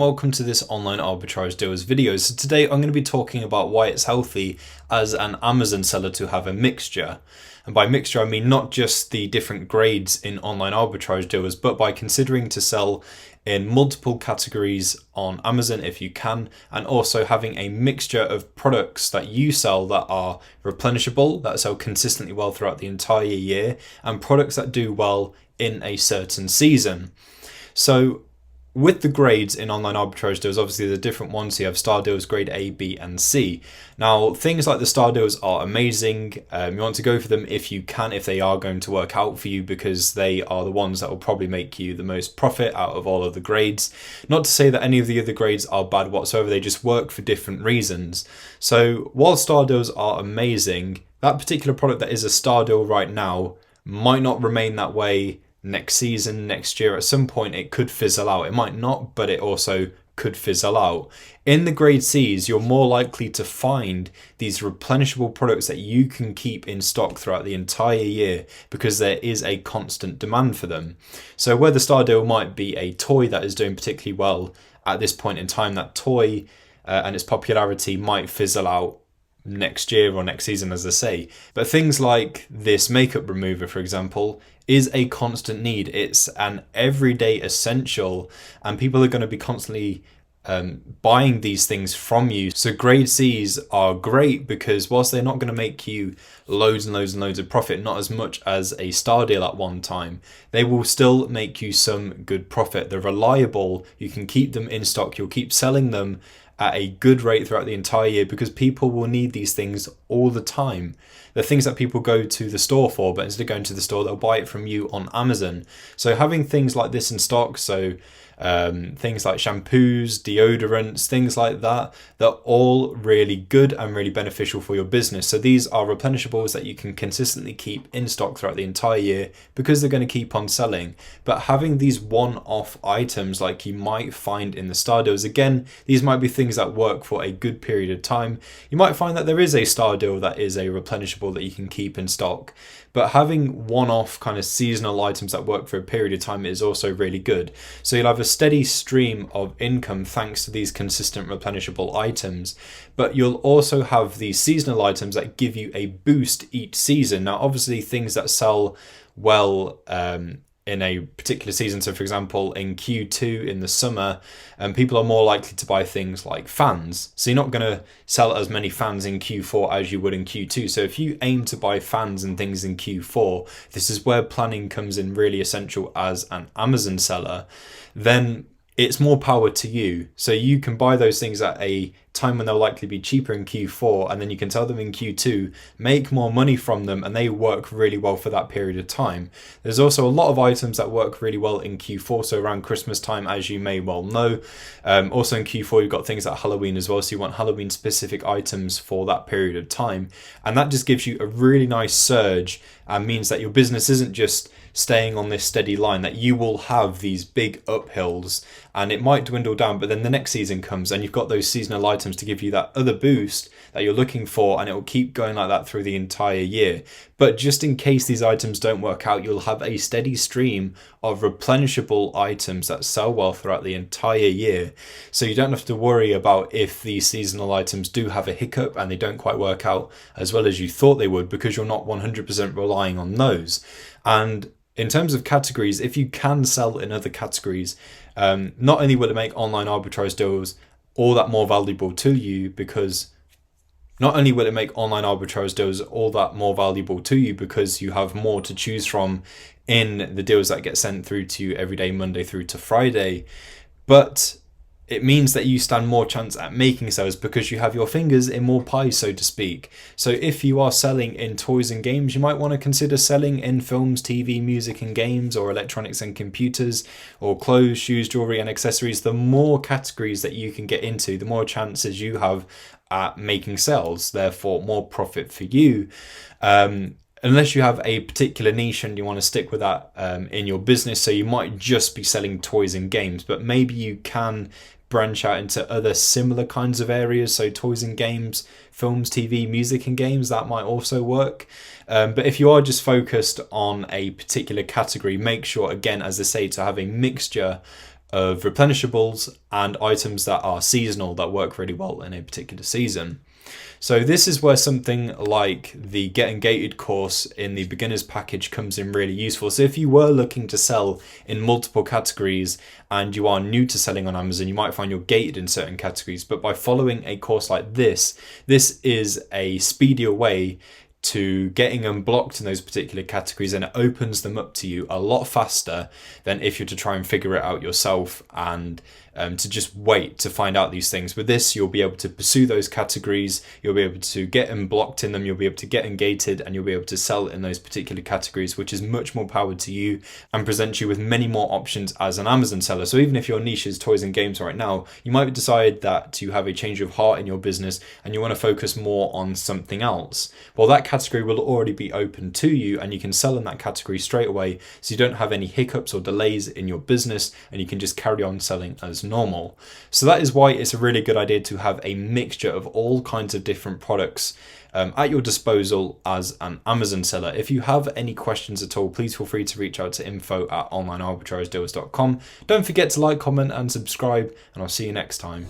welcome to this online arbitrage deals video. So today I'm going to be talking about why it's healthy as an Amazon seller to have a mixture. And by mixture I mean not just the different grades in online arbitrage deals, but by considering to sell in multiple categories on Amazon if you can, and also having a mixture of products that you sell that are replenishable, that sell consistently well throughout the entire year, and products that do well in a certain season. So with the grades in online arbitrage deals, obviously there's different ones. You have star deals, grade A, B, and C. Now, things like the star deals are amazing. You want to go for them if you can, if they are going to work out for you, because they are the ones that will probably make you the most profit out of all of the grades. Not to say that any of the other grades are bad whatsoever, they just work for different reasons. So while star deals are amazing, that particular product that is a star deal right now might not remain that way next season, next year. At some point it could fizzle out. It might not, but it also could fizzle out. In the grade C's, you're more likely to find these replenishable products that you can keep in stock throughout the entire year because there is a constant demand for them. So where the star deal might be a toy that is doing particularly well at this point in time, that toy and its popularity might fizzle out next year or next season, as I say. But things like this makeup remover, for example, is a constant need. It's an everyday essential, and people are going to be constantly buying these things from you. So grade C's are great because whilst they're not going to make you loads and loads and loads of profit, not as much as a star deal at one time, they will still make you some good profit. They're reliable. You can keep them in stock. You'll keep selling them at a good rate throughout the entire year because people will need these things all the time. They're things that people go to the store for, but instead of going to the store, they'll buy it from you on Amazon. So having things like this in stock, so things like shampoos, deodorants, things like that, they're all really good and really beneficial for your business. So these are replenishables that you can consistently keep in stock throughout the entire year because they're going to keep on selling. But having these one-off items like you might find in the star deals, again, these might be things that work for a good period of time. You might find that there is a star deal that is a replenishable that you can keep in stock. But having one-off kind of seasonal items that work for a period of time is also really good. So you'll have a steady stream of income thanks to these consistent replenishable items. But you'll also have these seasonal items that give you a boost each season. Now, obviously, things that sell well in a particular season. So for example, in Q2 in the summer, people are more likely to buy things like fans. So you're not going to sell as many fans in Q4 as you would in Q2. So if you aim to buy fans and things in Q4, this is where planning comes in really essential as an Amazon seller. Then it's more power to you. So you can buy those things at a time when they'll likely be cheaper in Q4, and then you can sell them in Q2, make more money from them, and they work really well for that period of time. There's also a lot of items that work really well in Q4, so around Christmas time, as you may well know. Also in Q4, you've got things like Halloween as well, so you want Halloween specific items for that period of time. And that just gives you a really nice surge and means that your business isn't just staying on this steady line, that you will have these big uphills and it might dwindle down, but then the next season comes and you've got those seasonal items to give you that other boost that you're looking for, and it will keep going like that through the entire year. But just in case these items don't work out, you'll have a steady stream of replenishable items that sell well throughout the entire year. So you don't have to worry about if these seasonal items do have a hiccup and they don't quite work out as well as you thought they would, because you're not 100% relying on those. And in terms of categories, if you can sell in other categories, not only will it make online arbitrage deals all that more valuable to you, because not only will it make online arbitrage deals all that more valuable to you because you have more to choose from in the deals that get sent through to you every day, Monday through to Friday, but it means that you stand more chance at making sales because you have your fingers in more pies, so to speak. So if you are selling in toys and games, you might want to consider selling in films, TV, music and games, or electronics and computers, or clothes, shoes, jewelry and accessories. The more categories that you can get into, the more chances you have at making sales, therefore more profit for you. Unless you have a particular niche and you want to stick with that in your business. So you might just be selling toys and games, but maybe you can branch out into other similar kinds of areas. So toys and games, films, TV, music and games, that might also work. But if you are just focused on a particular category, make sure, again, as I say, to have a mixture of replenishables and items that are seasonal that work really well in a particular season. So this is where something like the Getting Gated course in the beginner's package comes in really useful. So if you were looking to sell in multiple categories and you are new to selling on Amazon, you might find you're gated in certain categories, but by following a course like this is a speedier way to getting unblocked in those particular categories, and it opens them up to you a lot faster than if you're to try and figure it out yourself and to just wait to find out these things. With this, you'll be able to pursue those categories, you'll be able to get unblocked in them, you'll be able to get ungated, and you'll be able to sell in those particular categories, which is much more power to you and presents you with many more options as an Amazon seller. So even if your niche is toys and games right now, you might decide that you have a change of heart in your business and you want to focus more on something else. Well, that category will already be open to you and you can sell in that category straight away, so you don't have any hiccups or delays in your business and you can just carry on selling as normal. So that is why it's a really good idea to have a mixture of all kinds of different products at your disposal as an Amazon seller. If you have any questions at all, please feel free to reach out to info@onlinearbitragedeals.com. Don't forget to like, comment and subscribe, and I'll see you next time.